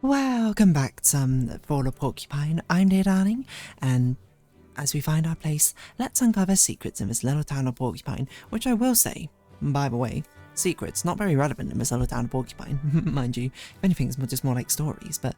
Welcome back to For the Porcupine. I'm dear darling, and as we find our place, let's uncover secrets in this little town of Porcupine, which I will say, by the way, secrets not very relevant in this little town of Porcupine, mind you. If anything, it's just more like stories, but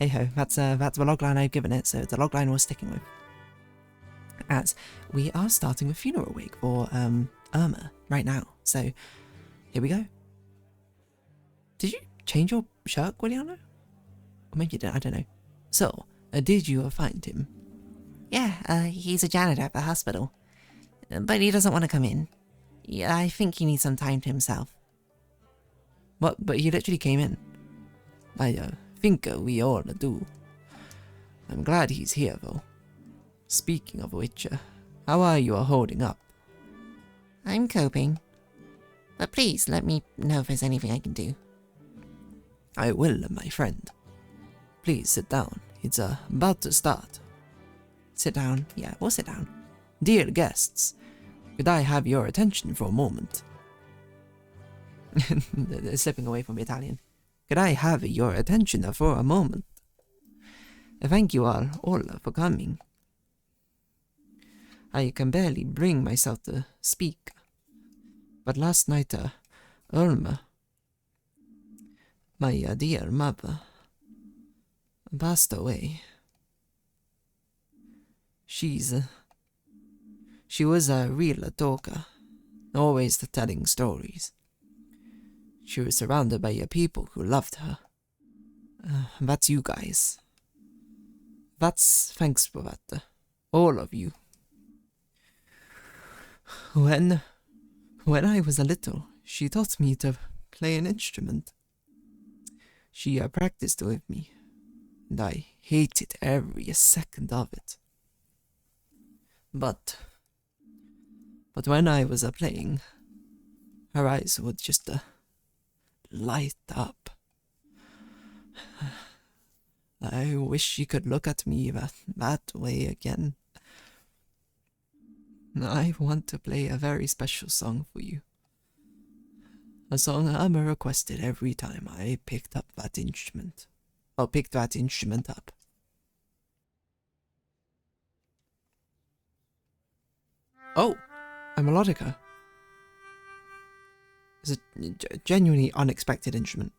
hey ho, that's the logline I've given it, so it's the logline we're sticking with. As we are starting a funeral wake for Irma right now, so here we go. Did you change your shirt, Guiliano? Or maybe you didn't, I don't know. So, did you find him? Yeah, he's a janitor at the hospital. But he doesn't want to come in. Yeah, I think he needs some time to himself. What? But he literally came in. I think we all do. I'm glad he's here, though. Speaking of which, how are you holding up? I'm coping. But please, let me know if there's anything I can do. I will, my friend. Please sit down. It's about to start. Sit down. Yeah, we'll sit down. Dear guests, could I have your attention for a moment? Slipping away from Italian. Could I have your attention for a moment? Thank you all for coming. I can barely bring myself to speak. But last night, Irma, my dear mother, passed away. She was a real talker, always telling stories. She was surrounded by people who loved her. That's you guys. That's thanks for that, all of you. When I was a little, she taught me to play an instrument. She practiced with me, and I hated every second of it. But when I was playing, her eyes would just light up. I wish she could look at me that way again. I want to play a very special song for you. A song Irma requested every time I picked up that instrument. Or picked that instrument up. Oh, a melodica. It's a genuinely unexpected instrument.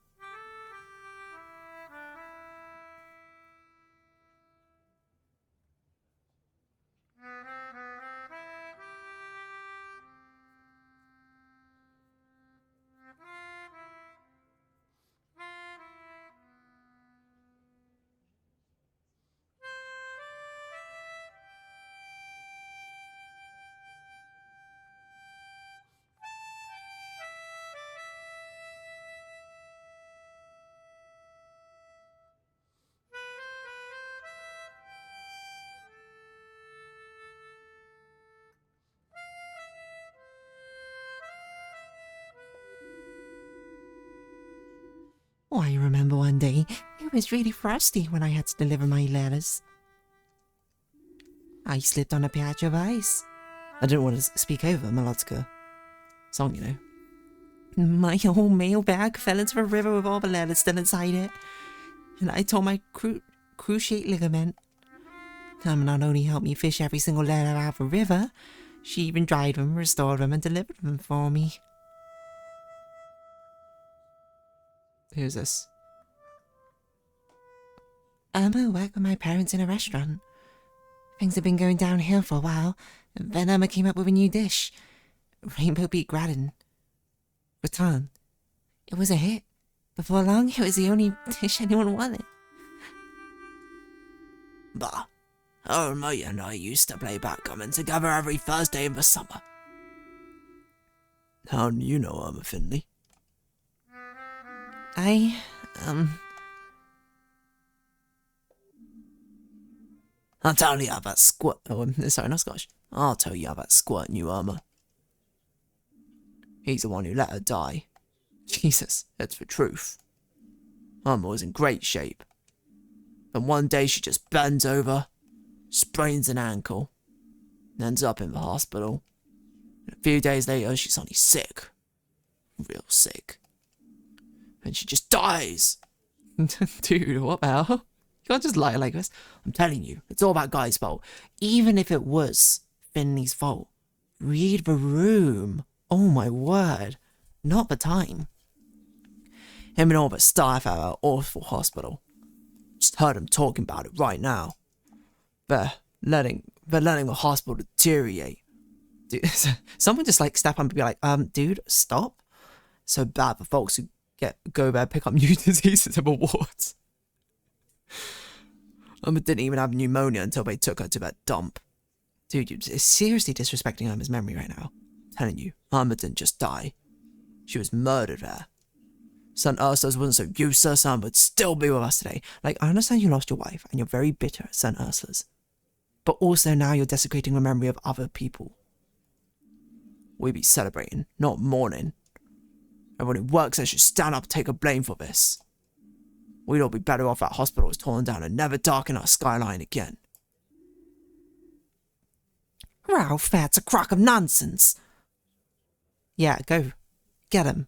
Oh, I remember one day, it was really frosty when I had to deliver my letters. I slipped on a patch of ice. I didn't want to speak over Melodica song, you know. My whole mailbag fell into the river with all the letters still inside it. And I tore my cruciate ligament. Not only helped me fish every single letter out of the river, she even dried them, restored them, and delivered them for me. Who's this? Irma worked with my parents in a restaurant. Things had been going downhill for a while, and then Irma came up with a new dish. Rainbow beet gratin. Gratin. It was a hit. Before long, it was the only dish anyone wanted. Bah. Irma and I used to play backgammon together every Thursday in the summer. How do you know Irma, Finley? I'll tell you about squirt. Oh, sorry, not Scottish. I'll tell you about squirt new Irma. He's the one who let her die. Jesus, that's the truth. Irma was in great shape. And one day she just bends over, sprains an ankle, and ends up in the hospital. And a few days later, she's only sick. Real sick. And she just dies. Dude, what the hell? You can't just lie like this. I'm telling you, it's all about Guy's fault. Even if it was Finley's fault. Read the room. Oh my word. Not the time. Him and all the staff at our awful hospital. Just heard him talking about it right now. They're letting the hospital deteriorate. Dude, someone just like step up and be like, dude, stop. So bad for folks who go there, pick up new diseases and wards. Didn't even have pneumonia until they took her to that dump. Dude, you're seriously disrespecting Irma's memory right now. I'm telling you, Irma didn't just die. She was murdered there. St. Ursula's wasn't so useless, Irma would still be with us today. Like, I understand you lost your wife, and you're very bitter at St. Ursula's. But also now you're desecrating the memory of other people. We'd be celebrating, not mourning. Everyone who works there should stand up and take a blame for this. We'd all be better off that hospital was torn down and never darken our skyline again. Ralph, that's a crock of nonsense. Yeah, go. Get him.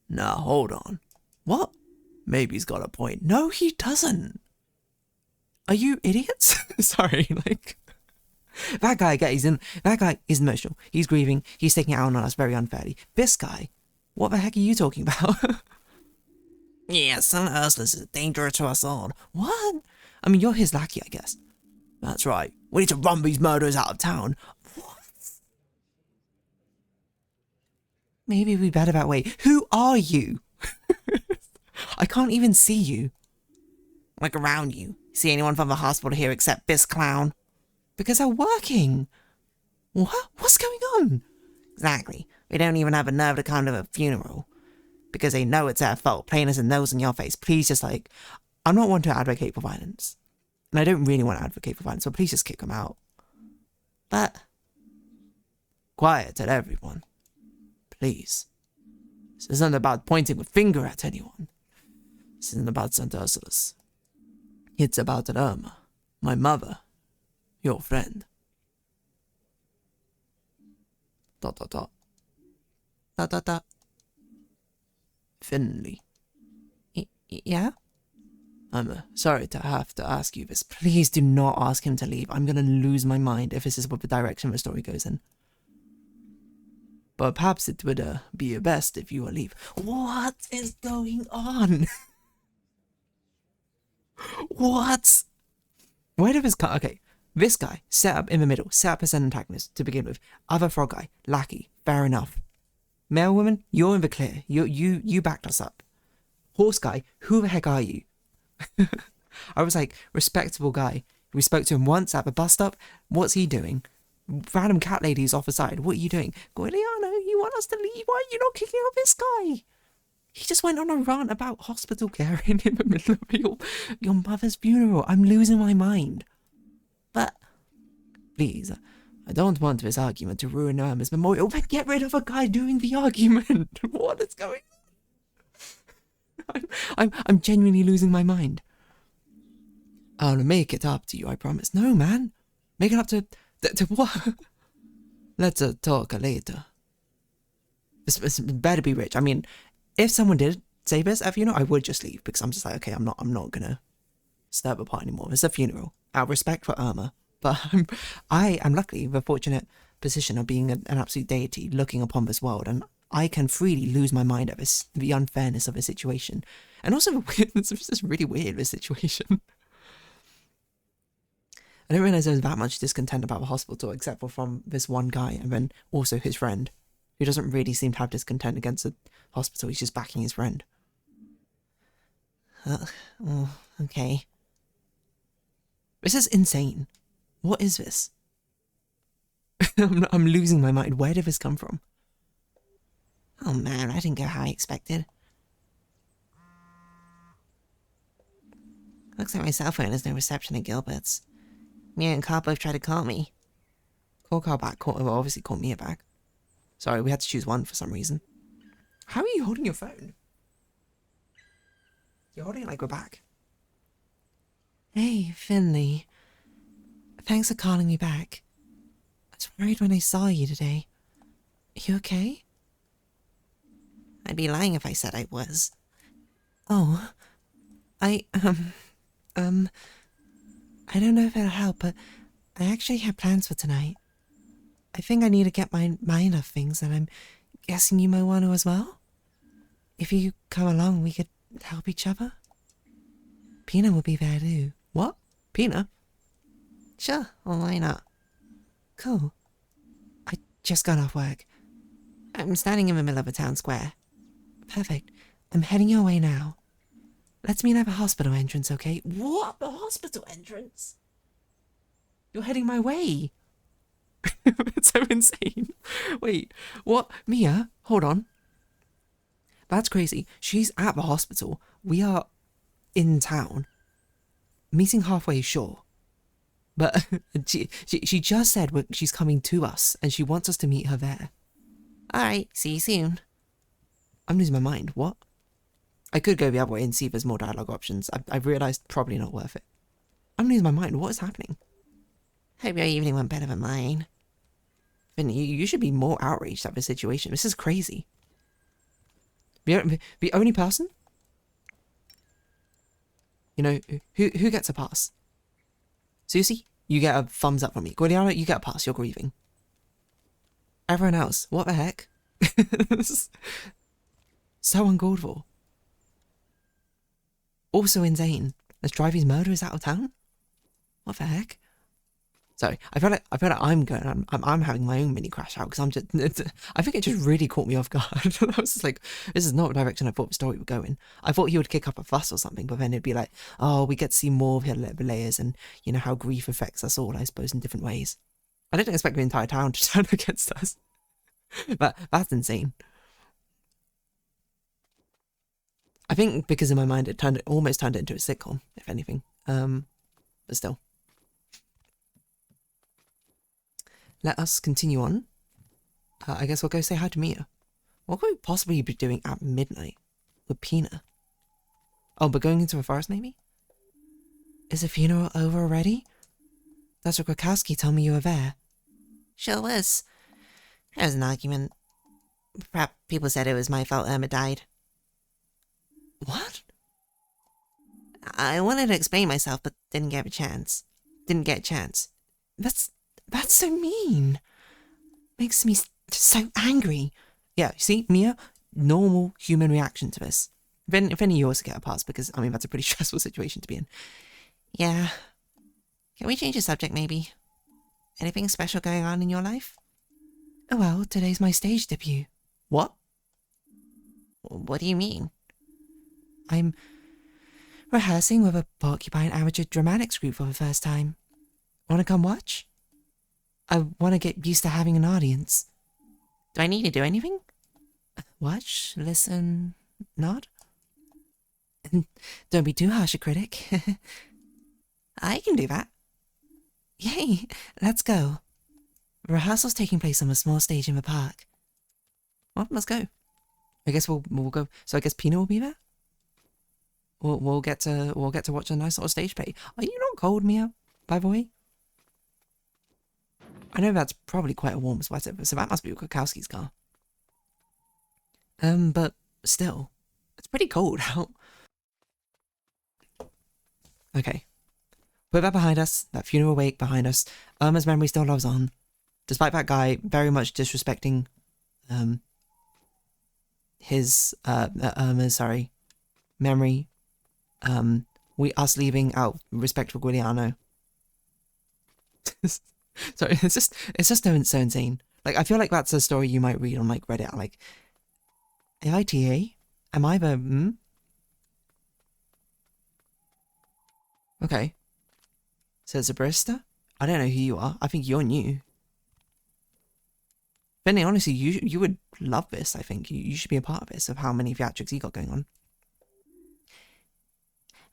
Nah, hold on. What? Maybe he's got a point. No, he doesn't. Are you idiots? Sorry, like... That guy is emotional. He's grieving. He's taking it out on us very unfairly. This guy, what the heck are you talking about? Yeah, St. Ursula's is a danger to us all. What? I mean, you're his lackey, I guess. That's right. We need to run these murderers out of town. What? Maybe we better that way. Who are you? I can't even see you. Look around you. See anyone from the hospital here except this clown? Because they're working. What? What's going on? Exactly. We don't even have a nerve to come to a funeral. Because they know it's their fault, plain as a nose in your face. Please just like... I'm not one to advocate for violence. And I don't really want to advocate for violence, so please just kick them out. But... quiet at everyone. Please. This isn't about pointing a finger at anyone. This isn't about St. Ursula's. It's about Irma, my mother, your friend. ... Finley. Yeah? I'm sorry to have to ask you this. Please do not ask him to leave. I'm gonna lose my mind if this is what the direction the story goes in. But perhaps it would be best if you leave. What is going on? What? Where did this come? Okay, this guy set up in the middle, set up as an antagonist to begin with. Other frog guy, lackey, fair enough. Male woman, you're in the clear. You backed us up. Horse guy, who the heck are you? I was like, respectable guy. We spoke to him once at the bus stop. What's he doing? Random cat ladies off the side. What are you doing? Guiliano, you want us to leave? Why are you not kicking out this guy? He just went on a rant about hospital care in the middle of your mother's funeral. I'm losing my mind. But, please, I don't want this argument to ruin Irma's memorial, but get rid of a guy doing the argument. What is going on? I'm genuinely losing my mind. I'll make it up to you, I promise. No, man. Make it up to what? Let's talk later. This better be rich. I mean, if someone did say this at a funeral, I would just leave because I'm just like, okay, I'm not gonna stir up a pot anymore. It's a funeral. Out of respect for Irma. But I am luckily in the fortunate position of being an absolute deity looking upon this world, and I can freely lose my mind at the unfairness of a situation. And also the weirdness, this is really weird, this situation. I didn't realise there was that much discontent about the hospital except for from this one guy and then also his friend, who doesn't really seem to have discontent against the hospital. He's just backing his friend. Okay. This is insane. What is this? I'm losing my mind. Where did this come from? Oh man, I didn't go how I expected. Looks like my cell phone has no reception at Gilbert's. Mia and Carl both tried to call me. Call Carl back. Well, obviously call Mia back. Sorry, we had to choose one for some reason. How are you holding your phone? You're holding it like we're back. Hey, Finley. Thanks for calling me back. I was worried when I saw you today. You okay? I'd be lying if I said I was. Oh, I, I don't know if it'll help, but I actually have plans for tonight. I think I need to get my mind off things, and I'm guessing you might want to as well? If you come along, we could help each other. Pina will be there too. What? Pina? Sure, well, why not? Cool. I just got off work. I'm standing in the middle of a town square. Perfect. I'm heading your way now. Let's meet at the hospital entrance, okay? What? The hospital entrance? You're heading my way. It's so insane. Wait, what? Mia, hold on. That's crazy. She's at the hospital. We are in town. Meeting halfway, sure. But she just said she's coming to us and she wants us to meet her there. Alright, see you soon. I'm losing my mind. What? I could go the other way and see if there's more dialogue options. I've realised probably not worth it. I'm losing my mind. What is happening? Hope your evening went better than mine. Finley, you should be more outraged at the situation. This is crazy. The only person? You know, who gets a pass? Susie, you get a thumbs up from me. Guardiana, you get a pass. You're grieving. Everyone else, what the heck? This is so uncalled for. Also insane. As Drivey's murderers out of town? What the heck? Sorry, I feel like I'm having my own mini crash out because I think it just really caught me off guard. I was just like, this is not the direction I thought the story would go in. I thought he would kick up a fuss or something, but then it'd be like, oh, we get to see more of the layers and, you know, how grief affects us all, I suppose, in different ways. I didn't expect the entire town to turn against us. But that's insane. I think because in my mind it almost turned it into a sitcom, if anything. But still. Let us continue on. I guess we'll go say hi to Mia. What could we possibly be doing at midnight with Pina? Oh, but going into a forest maybe? Is the funeral over already? Dr. Krakowski told me you were there. Sure was. There was an argument. Perhaps people said it was my fault Irma died. What? I wanted to explain myself, but didn't get a chance. That's so mean. Makes me so angry. Yeah, see, Mia, normal human reaction to this. If any you also get a pass, because, I mean, that's a pretty stressful situation to be in. Yeah. Can we change the subject, maybe? Anything special going on in your life? Oh, well, today's my stage debut. What? What do you mean? I'm rehearsing with a Porcupine amateur dramatics group for the first time. Wanna come watch? I want to get used to having an audience. Do I need to do anything? Watch, listen, nod? Don't be too harsh a critic. I can do that. Yay, let's go. Rehearsal's taking place on a small stage in the park. Well, let's go. I guess we'll go. So I guess Pina will be there? We'll get to watch a nice little stage play. Are you not cold, Mia, by the way? I know that's probably quite a warm sweater, so that must be Krakowski's car. But still, it's pretty cold out. Okay. Put that behind us, that funeral wake behind us. Irma's memory still lives on. Despite that guy very much disrespecting, his, Irma's, memory. Us leaving out respect for Giuliano. Sorry, it's just so insane. Like, I feel like that's a story you might read on, like, Reddit. Like, AITA? Am I the, Okay. So it's a barista? I don't know who you are. I think you're new. Finley, honestly, you would love this, I think. You should be a part of this, of how many theatrics you got going on.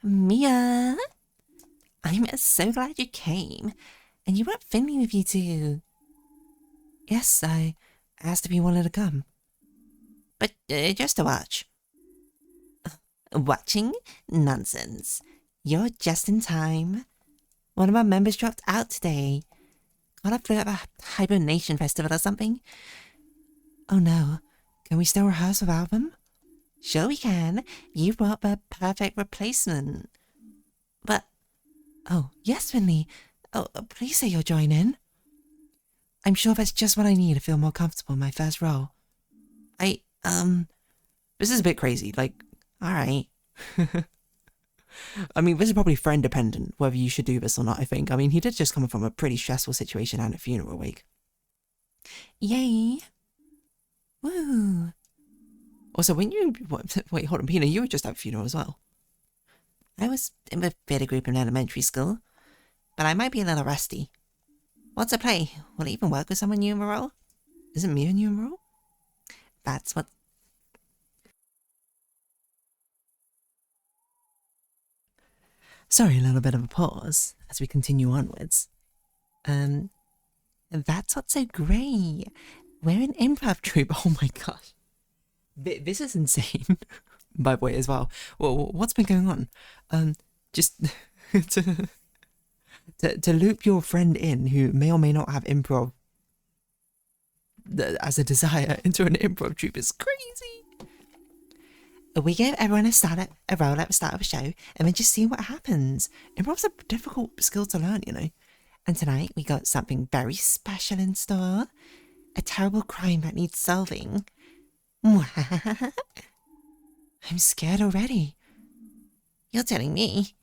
Mia! I'm so glad you came. And you brought Finley with you too. Yes, I asked if you wanted to come. But just to watch. Watching? Nonsense. You're just in time. One of our members dropped out today. Got up at a hibernation festival or something. Oh no. Can we still rehearse without them? Sure we can. You brought the perfect replacement. But, oh, yes, Finley. Oh, please say you'll join in. I'm sure that's just what I need to feel more comfortable in my first role. This is a bit crazy, like, alright. I mean, this is probably friend dependent, whether you should do this or not, I think. I mean, he did just come from a pretty stressful situation and a funeral wake. Yay! Woo! Also, when you... Wait, hold on, Pina, you were just at a funeral as well. I was in the theatre group in elementary school, but I might be a little rusty. What's a play? Will it even work with someone new in the role? Isn't Mia new in the role? That's what... Sorry, a little bit of a pause as we continue onwards. That's what's so great. We're an improv troupe. Oh my gosh. This is insane. By the way, as well. Well, what's been going on? Just to loop your friend in who may or may not have improv as a desire into an improv troupe is crazy. We give everyone a role at the start of a show and then just see what happens. Improv's a difficult skill to learn, you know. And tonight we got something very special in store. A terrible crime that needs solving. I'm scared already. You're telling me.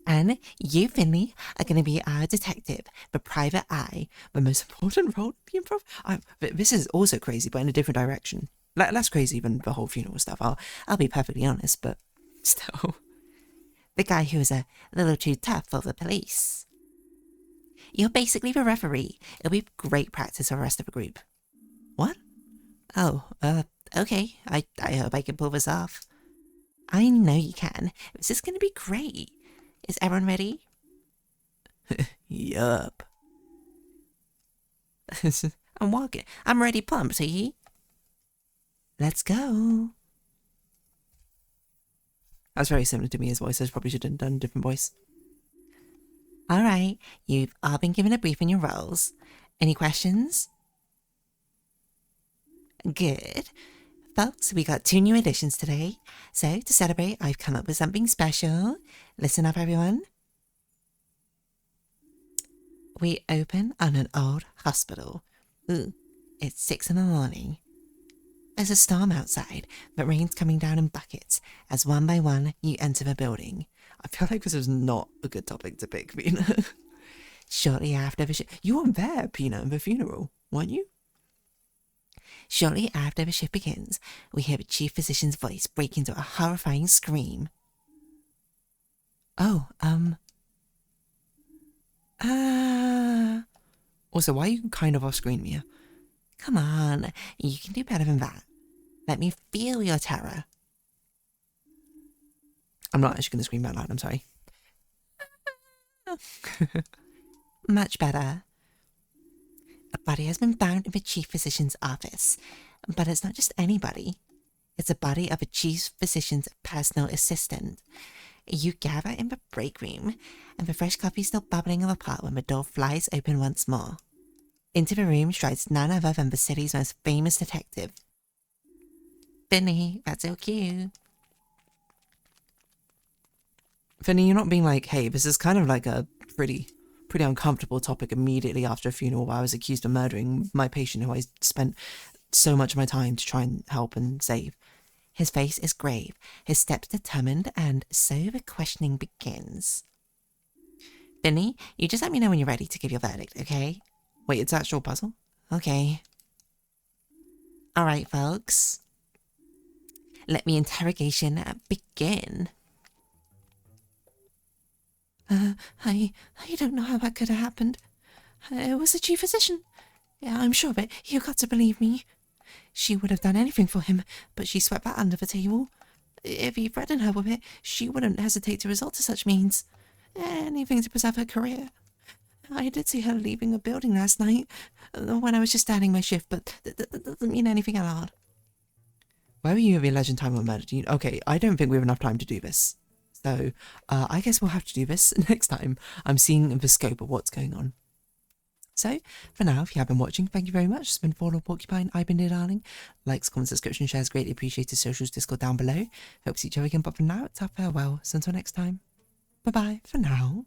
And you, Finley, are going to be our detective, the private eye, the most important role in the improv. This is also crazy, but in a different direction. Less crazy than the whole funeral stuff. I'll be perfectly honest, but still. The guy who is a little too tough for the police. You're basically the referee. It'll be great practice for the rest of the group. What? Oh, okay. I hope I can pull this off. I know you can. This is going to be great. Is everyone ready? Yup. I'm walking. I'm ready pumped, see? Let's go. That's very similar to Mia's voice. I probably should have done a different voice. Alright, you've all been given a brief in your roles. Any questions? Good. Folks, we got 2 new additions today. So, to celebrate, I've come up with something special. Listen up, everyone. We open on an old hospital. Ooh, it's 6 in the morning. There's a storm outside, but rain's coming down in buckets as one by one you enter the building. I feel like this is not a good topic to pick, Pina. Shortly after the you were there, Pina, in the funeral, weren't you? Shortly after the shift begins, we hear the chief physician's voice break into a horrifying scream. Oh, Also, why are you kind of off screen, Mia? Come on, you can do better than that. Let me feel your terror. I'm not actually going to scream that loud, I'm sorry. Much better. A body has been found in the chief physician's office, but it's not just anybody. It's a body of a chief physician's personal assistant. You gather in the break room, and the fresh coffee still bubbling in the pot when the door flies open once more. Into the room strides none other than the city's most famous detective. Finley, that's so cute. Finley, you're not being like, hey, this is kind of like a pretty uncomfortable topic immediately after a funeral where I was accused of murdering my patient who I spent so much of my time to try and help and save. His face is grave, his steps determined, and so the questioning begins. Finley, you just let me know when you're ready to give your verdict, okay? Wait, it's actual puzzle? Okay. Alright, folks. Let the interrogation begin. I don't know how that could have happened. It was the chief physician. Yeah, I'm sure of it. You got to believe me. She would have done anything for him, but she swept that under the table. If he threatened her with it, she wouldn't hesitate to resort to such means. Anything to preserve her career. I did see her leaving the building last night, when I was just starting my shift, but that doesn't mean anything at all. Where were you at the alleged time of murder? Okay, I don't think we have enough time to do this. So, I guess we'll have to do this next time. I'm seeing the scope of what's going on. So, for now, if you have been watching, thank you very much. It's been Fallen Porcupine. I've been dear darling. Likes, comments, subscription, shares, greatly appreciated. Socials, Discord down below. Hope to see each other again, but for now, it's our farewell. So until next time, bye-bye for now.